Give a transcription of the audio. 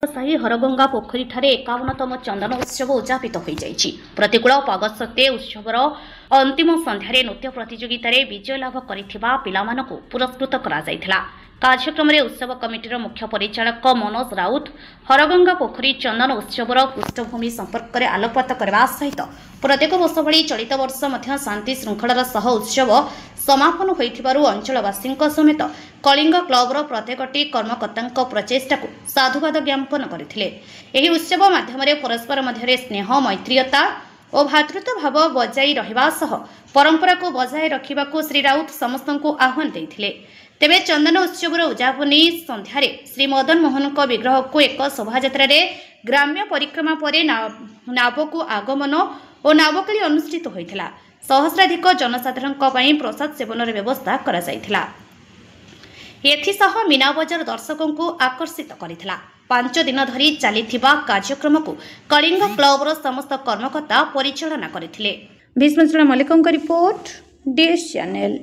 साही हरगंगा पोखरी ठारे 51तम चंदन उत्सव उद्यापित हो जाइछि। प्रतिकूल पाग सत्वे उत्सवर अंतिम संध्यारे नृत्य प्रतियोगिता विजय लाभ करिथिबा पिलामानकु पुरस्कृत करा जायथिला। कार्यक्रम में उत्सव कमिटीर मुख्य परिचालक मनोज राउत हरगंगा पोखरी चंदन उत्सवर पृष्ठभूमि संपर्क में आलोकपात करने सहित प्रत्येक वर्ष भली चलित वर्ष मध्य शांति श्रृंखलार सह उत्सव समापन होइथिबारु अंचलवासी समेत कलिंग क्लबर प्रत्येकटी कर्मकर्ता प्रचेष्टा को साधुवाद ज्ञापन करथिले। एही उत्सव माध्यम परस्पर मध्य स्नेह मैत्रीयता और भातृत्व भाव बजाई रहिबा सह परंपरा को बजाय रखिबाकू श्री राउत समस्त को आह्वान देथिले। तेबे चंदन उत्सवर उद्यापनी संध्यारे श्री मदन मोहन विग्रह को एक शोभायात्रा ग्राम्य परिक्रमा पर नाव को आगमन और नावकली अनुष्ठित होइथिला। सहस्राधिक जनसाधारण प्रसाद सेवन व्यवस्था करा जायथिला। एथिसह मीना बजार दर्शकों को आकर्षित करिथिला। 5 दिन धरी चलिथिबा कार्यक्रम को कलिंग क्लबर समस्त कर्मकर्ता परिचालना करथिले। भीष्मचरण मल्लिकଙ୍କ रिपोर्ट डीएस चैनल।